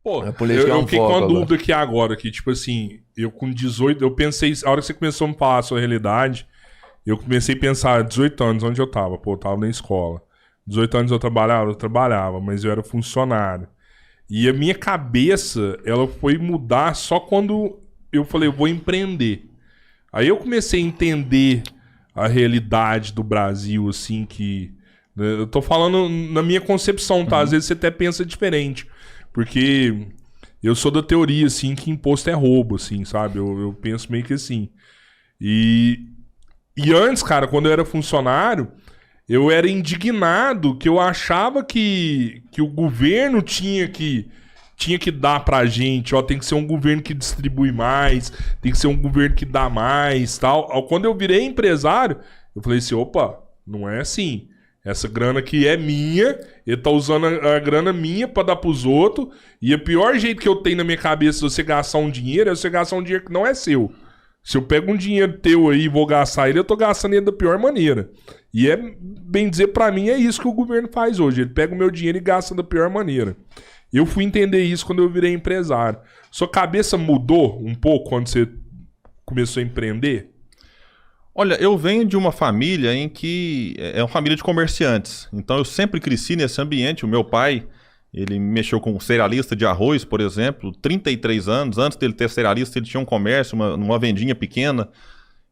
Pô, A política é eu um fiquei com foco uma agora. dúvida aqui agora, que tipo assim, eu com 18, eu pensei, a hora que você começou a me falar a sua realidade, eu comecei a pensar, 18 anos, onde eu tava? Pô, eu tava na escola. 18 anos eu trabalhava, mas eu era funcionário. E a minha cabeça, ela foi mudar só quando eu falei, eu vou empreender. Aí eu comecei a entender a realidade do Brasil, assim, que... né, eu tô falando na minha concepção, tá? Às vezes você até pensa diferente. Porque eu sou da teoria, assim, que imposto é roubo, assim, sabe? Eu penso meio que assim. E antes, cara, quando eu era funcionário, eu era indignado que eu achava que o governo tinha que dar pra gente, ó, tem que ser um governo que distribui mais, tem que ser um governo que dá mais, tal. Quando eu virei empresário, eu falei assim, opa, não é assim. Essa grana aqui é minha, ele tá usando a grana minha pra dar pros outros, e o pior jeito que eu tenho na minha cabeça de você gastar um dinheiro é você gastar um dinheiro que não é seu. Se eu pego um dinheiro teu aí e vou gastar ele, eu tô gastando ele da pior maneira. E é, bem dizer, pra mim é isso que o governo faz hoje. Ele pega o meu dinheiro e gasta da pior maneira. Eu fui entender isso quando eu virei empresário. Sua cabeça mudou um pouco quando você começou a empreender? Olha, eu venho de uma família em que é uma família de comerciantes. Então eu sempre cresci nesse ambiente. O meu pai, ele mexeu com cerealista de arroz, por exemplo, 33 anos. Antes dele ter cerealista, ele tinha um comércio, uma vendinha pequena.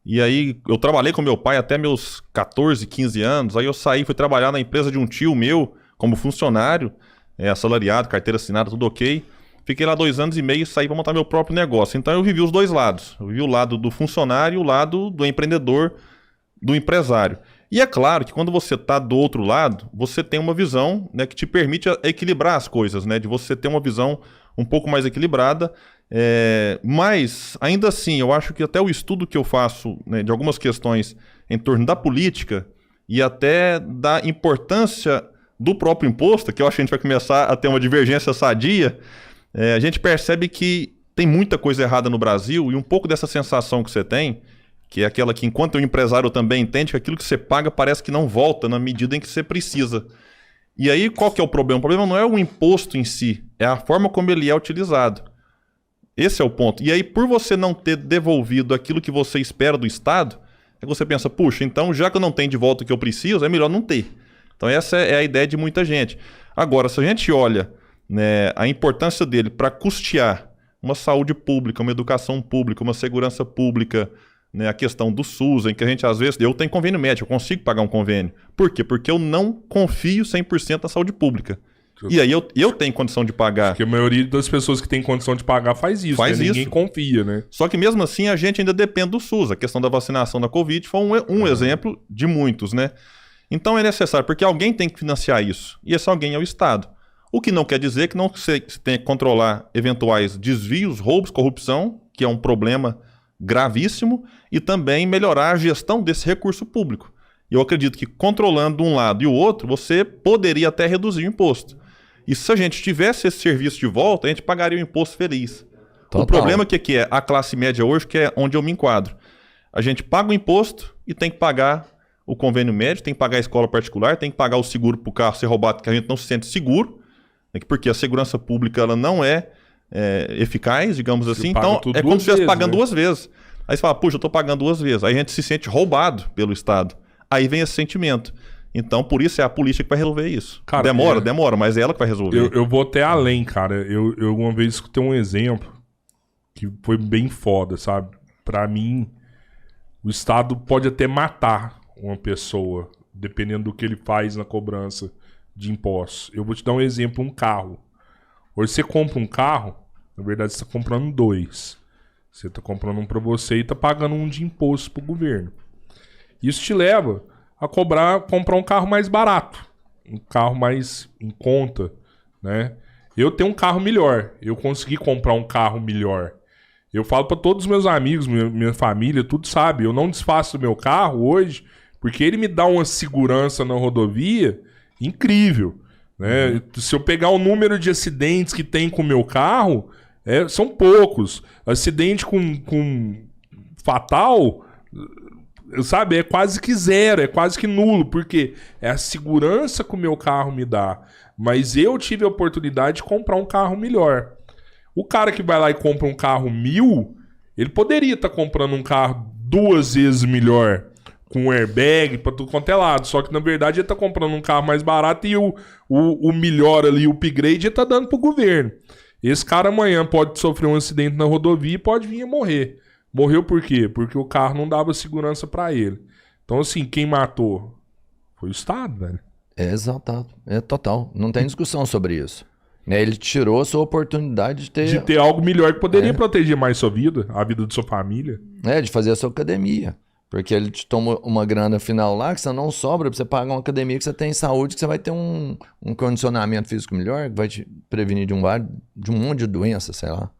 E aí eu trabalhei com meu pai até meus 14, 15 anos. Aí eu saí, fui trabalhar na empresa de um tio meu como funcionário, assalariado, carteira assinada, tudo ok. Fiquei lá 2 anos e meio e saí para montar meu próprio negócio. Então eu vivi os dois lados. Eu vivi o lado do funcionário e o lado do empreendedor, do empresário. E é claro que quando você está do outro lado, você tem uma visão, né, que te permite equilibrar as coisas, né, de você ter uma visão um pouco mais equilibrada. Mas, ainda assim, eu acho que até o estudo que eu faço, né, de algumas questões em torno da política e até da importância do próprio imposto, que eu acho que a gente vai começar a ter uma divergência sadia, a gente percebe que tem muita coisa errada no Brasil e um pouco dessa sensação que você tem, que é aquela que enquanto o empresário também entende que aquilo que você paga parece que não volta na medida em que você precisa. E aí qual que é o problema? O problema não é o imposto em si, é a forma como ele é utilizado. Esse é o ponto. E aí por você não ter devolvido aquilo que você espera do Estado, é que você pensa, puxa, então já que eu não tenho de volta o que eu preciso, é melhor não ter. Então essa é a ideia de muita gente. Agora, se a gente olha, né, a importância dele para custear uma saúde pública, uma educação pública, uma segurança pública, né, a questão do SUS, em que a gente às vezes, eu tenho convênio médico, eu consigo pagar um convênio. Por quê? Porque eu não confio 100% na saúde pública. E aí eu tenho condição de pagar. Porque a maioria das pessoas que tem condição de pagar faz isso, Faz né? isso. Ninguém confia, né? Só que mesmo assim a gente ainda depende do SUS. A questão da vacinação da Covid foi um exemplo de muitos, né? Então é necessário, porque alguém tem que financiar isso. E esse alguém é o Estado. O que não quer dizer que não você tem que controlar eventuais desvios, roubos, corrupção, que é um problema gravíssimo, e também melhorar a gestão desse recurso público. Eu acredito que controlando um lado e o outro, você poderia até reduzir o imposto. E se a gente tivesse esse serviço de volta, a gente pagaria o imposto feliz. Total. O problema que é a classe média hoje, que é onde eu me enquadro. A gente paga o imposto e tem que pagar o convênio médico, tem que pagar a escola particular, tem que pagar o seguro para o carro ser roubado, que a gente não se sente seguro, né, porque a segurança pública ela não é eficaz, digamos assim. Então é como se estivesse pagando duas vezes. Aí você fala, puxa, eu estou pagando 2 vezes. Aí a gente se sente roubado pelo Estado. Aí vem esse sentimento. Então, por isso é a política que vai resolver isso. Cara, demora, mas é ela que vai resolver. Eu vou até além, cara. Eu uma vez escutei um exemplo que foi bem foda, sabe? Pra mim, o Estado pode até matar uma pessoa, dependendo do que ele faz na cobrança de impostos. Eu vou te dar um exemplo, um carro. Hoje você compra um carro, na verdade você tá comprando 2. Você tá comprando um pra você e tá pagando um de imposto pro governo. Isso te leva a comprar um carro mais barato, um carro mais em conta, né? Eu tenho um carro melhor, eu consegui comprar um carro melhor. Eu falo para todos os meus amigos, minha família, tudo sabe, eu não desfaço do meu carro hoje, porque ele me dá uma segurança na rodovia incrível, né? Se eu pegar o número de acidentes que tem com o meu carro, são poucos. Acidente com fatal, sabe, é quase que zero, é quase que nulo, porque é a segurança que o meu carro me dá. Mas eu tive a oportunidade de comprar um carro melhor. O cara que vai lá e compra um carro 1.000, ele poderia estar comprando um carro 2 vezes melhor, com airbag, pra tudo quanto é lado. Só que, na verdade, ele tá comprando um carro mais barato e o melhor ali, o upgrade, ele tá dando pro governo. Esse cara amanhã pode sofrer um acidente na rodovia e pode vir a morrer. Morreu por quê? Porque o carro não dava segurança pra ele. Então, assim, quem matou foi o Estado, velho. É exaltado. É total. Não tem discussão sobre isso. Ele tirou a sua oportunidade De ter algo melhor que poderia proteger mais sua vida, a vida de sua família. De fazer a sua academia. Porque ele te toma uma grana final lá que você não sobra pra você pagar uma academia que você tem saúde, que você vai ter um condicionamento físico melhor, que vai te prevenir de um monte de doença, sei lá.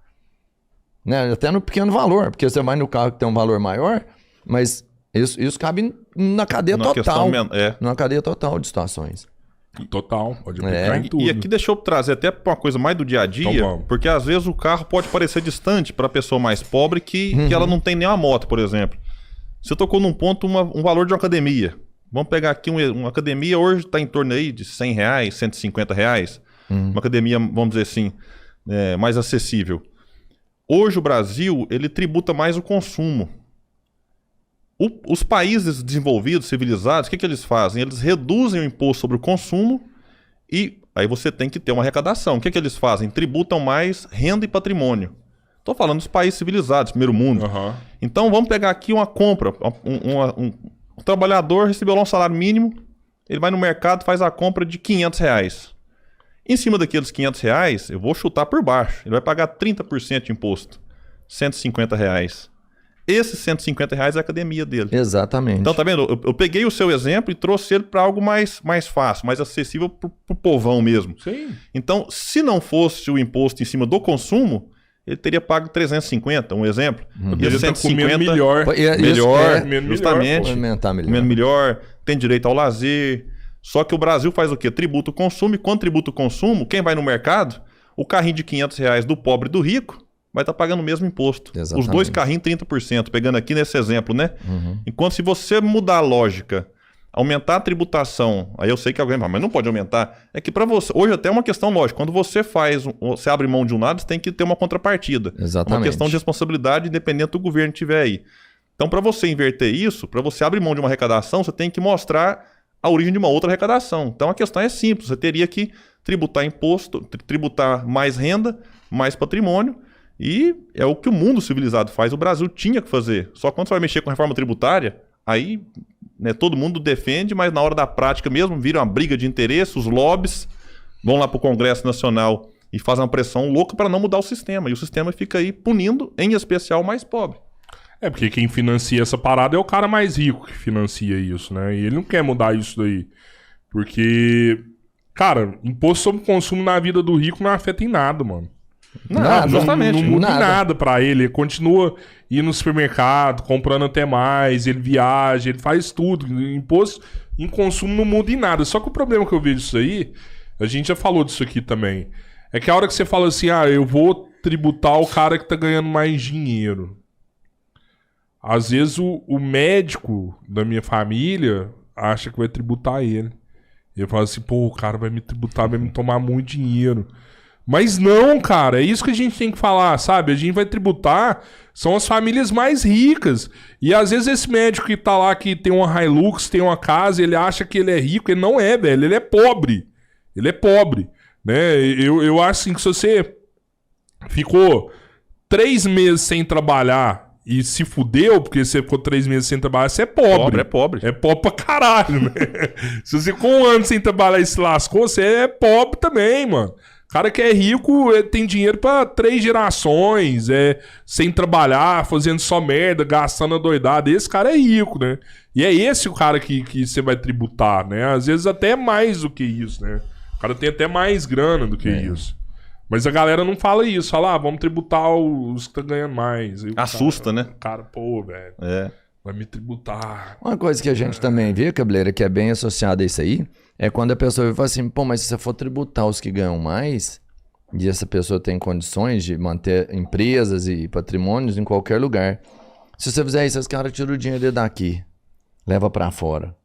Né? Até no pequeno valor, porque você vai no carro que tem um valor maior, mas isso cabe na cadeia total. Na cadeia total de situações. Total, pode aplicar em tudo. E aqui deixa eu trazer até uma coisa mais do dia a dia, então, porque às vezes o carro pode parecer distante para a pessoa mais pobre que ela não tem nem a moto, por exemplo. Você tocou num ponto um valor de uma academia. Vamos pegar aqui uma academia, hoje está em torno aí de R$100, R$150. Uma academia, vamos dizer assim, mais acessível. Hoje o Brasil, ele tributa mais o consumo. Os países desenvolvidos, civilizados, o que eles fazem? Eles reduzem o imposto sobre o consumo e aí você tem que ter uma arrecadação. O que eles fazem? Tributam mais renda e patrimônio. Estou falando dos países civilizados, primeiro mundo. Uhum. Então vamos pegar aqui uma compra. Um trabalhador recebeu lá um salário mínimo, ele vai no mercado e faz a compra de R$500. Em cima daqueles R$500, eu vou chutar por baixo. Ele vai pagar 30% de imposto. R$150. Esses R$150 é a academia dele. Exatamente. Então, tá vendo? Eu peguei o seu exemplo e trouxe ele para algo mais fácil, mais acessível para o povão mesmo. Sim. Então, se não fosse o imposto em cima do consumo, ele teria pago 350, um exemplo. E ele tá comendo melhor. Justamente. Comendo melhor, tem direito ao lazer. Só que o Brasil faz o quê? Tributa o consumo. E quando tributa o consumo, quem vai no mercado, o carrinho de R$500 do pobre e do rico vai estar pagando o mesmo imposto. Exatamente. Os dois carrinhos 30%, pegando aqui nesse exemplo, né? Enquanto se você mudar a lógica, aumentar a tributação, aí eu sei que alguém vai, mas não pode aumentar. É que para você, hoje até é uma questão lógica. Quando você você abre mão de um lado, você tem que ter uma contrapartida. Exatamente. Uma questão de responsabilidade independente do governo que tiver aí. Então, para você inverter isso, para você abrir mão de uma arrecadação, você tem que mostrar a origem de uma outra arrecadação. Então, a questão é simples. Você teria que tributar imposto, tributar mais renda, mais patrimônio, e é o que o mundo civilizado faz. O Brasil tinha que fazer. Só quando você vai mexer com a reforma tributária, aí todo mundo defende, mas na hora da prática mesmo, vira uma briga de interesse, os lobbies vão lá para o Congresso Nacional e fazem uma pressão louca para não mudar o sistema. E o sistema fica aí punindo, em especial, o mais pobre. Porque quem financia essa parada é o cara mais rico que financia isso, né? E ele não quer mudar isso daí. Porque, cara, imposto sobre consumo na vida do rico não afeta em nada, mano. Nada, justamente. Não muda nada pra ele. Ele continua indo no supermercado, comprando até mais, ele viaja, ele faz tudo. Imposto em consumo não muda em nada. Só que o problema que eu vejo disso aí, a gente já falou disso aqui também, é que a hora que você fala assim, eu vou tributar o cara que tá ganhando mais dinheiro. Às vezes o médico da minha família acha que vai tributar ele. Ele fala assim, pô, o cara vai me tributar, vai me tomar muito dinheiro. Mas não, cara, é isso que a gente tem que falar, sabe? A gente vai tributar, são as famílias mais ricas. E às vezes esse médico que tá lá, que tem uma Hilux, tem uma casa, ele acha que ele é rico, ele não é, velho, ele é pobre. Ele é pobre, né? Eu acho assim que se você ficou 3 meses sem trabalhar e se fudeu, porque você ficou 3 meses sem trabalhar, você é pobre. É pobre. É pobre pra caralho, né? Se você ficou 1 ano sem trabalhar e se lascou, você é pobre também, mano. O cara que é rico tem dinheiro pra 3 gerações, sem trabalhar, fazendo só merda, gastando a doidada. Esse cara é rico, né? E é esse o cara que você vai tributar, né? Às vezes até mais do que isso, né? O cara tem até mais grana do que isso. Mas a galera não fala isso. Fala, vamos tributar os que estão ganhando mais. Assusta, né? O cara, pô, velho, vai me tributar. Uma coisa que a gente também vê, Cabeleira, que é bem associada a isso aí, é quando a pessoa fala assim, pô, mas se você for tributar os que ganham mais, e essa pessoa tem condições de manter empresas e patrimônios em qualquer lugar, se você fizer isso, os caras tiram o dinheiro daqui, leva pra fora.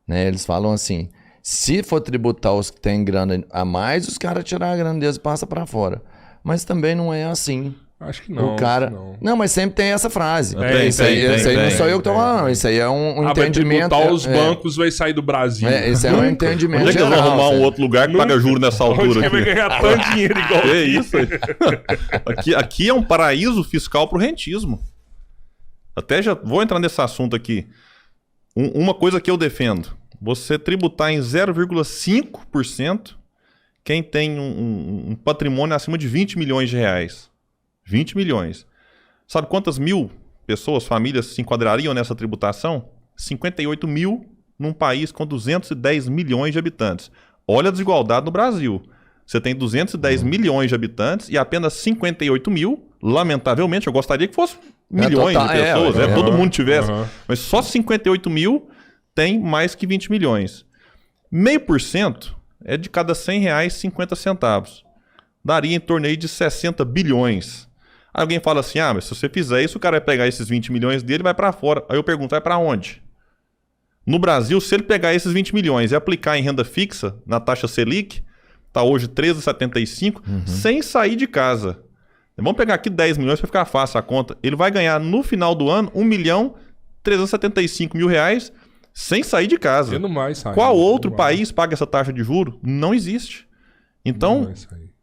Né? Eles falam assim, se for tributar os que têm grana a mais, os caras tiram a grana deles e passam pra fora. Mas também não é assim. Acho que não. O cara... acho que não. Não, mas sempre tem essa frase. Tem, Isso aí não tem, sou eu que tô falando, não. Isso aí é um entendimento. Vai tributar os bancos, vai sair do Brasil. Esse é um entendimento Onde é que eles vão geral, arrumar um sabe? outro lugar que paga juro nessa Onde altura? que vai Aqui? ganhar tanto dinheiro igual Que isso? Aqui é um paraíso fiscal pro rentismo. Até já vou entrar nesse assunto aqui. Uma coisa que eu defendo: você tributar em 0,5% quem tem um patrimônio acima de 20 milhões de reais. 20 milhões. Sabe quantas mil pessoas, famílias se enquadrariam nessa tributação? 58 mil num país com 210 milhões de habitantes. Olha a desigualdade no Brasil. Você tem 210 milhões de habitantes e apenas 58 mil, lamentavelmente, eu gostaria que fosse milhões total, de pessoas, todo mundo tivesse. Uhum. Mas só 58 mil tem mais que 20 milhões. 0,5% é de cada 100 reais 50 centavos. Daria em torno aí de 60 bilhões. Aí alguém fala assim, mas se você fizer isso, o cara vai pegar esses 20 milhões dele e vai para fora. Aí eu pergunto, vai para onde? No Brasil, se ele pegar esses 20 milhões e aplicar em renda fixa, na taxa Selic, está hoje 13,75, sem sair de casa. Vamos pegar aqui 10 milhões para ficar fácil a conta. Ele vai ganhar no final do ano R$1.375.000 reais sem sair de casa. Tendo mais, sai. Qual outro país paga essa taxa de juro? Não existe. Então,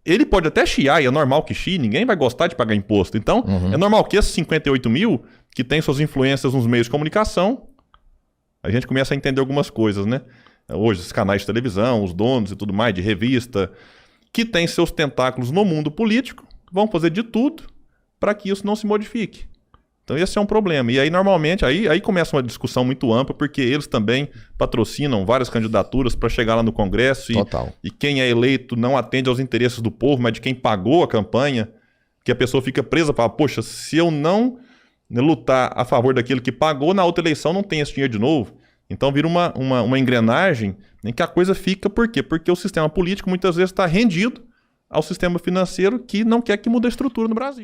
ele pode até chiar, e é normal que chie, ninguém vai gostar de pagar imposto. Então, é normal que esses 58 mil, que tem suas influências nos meios de comunicação, a gente começa a entender algumas coisas, né? Hoje, os canais de televisão, os donos e tudo mais, de revista, que tem seus tentáculos no mundo político, vão fazer de tudo para que isso não se modifique. Então esse é um problema. E aí normalmente, aí começa uma discussão muito ampla, porque eles também patrocinam várias candidaturas para chegar lá no Congresso. E quem é eleito não atende aos interesses do povo, mas de quem pagou a campanha, que a pessoa fica presa e fala, poxa, se eu não lutar a favor daquele que pagou, na outra eleição não tem esse dinheiro de novo. Então vira uma engrenagem em que a coisa fica, por quê? Porque o sistema político muitas vezes está rendido ao sistema financeiro que não quer que mude a estrutura no Brasil.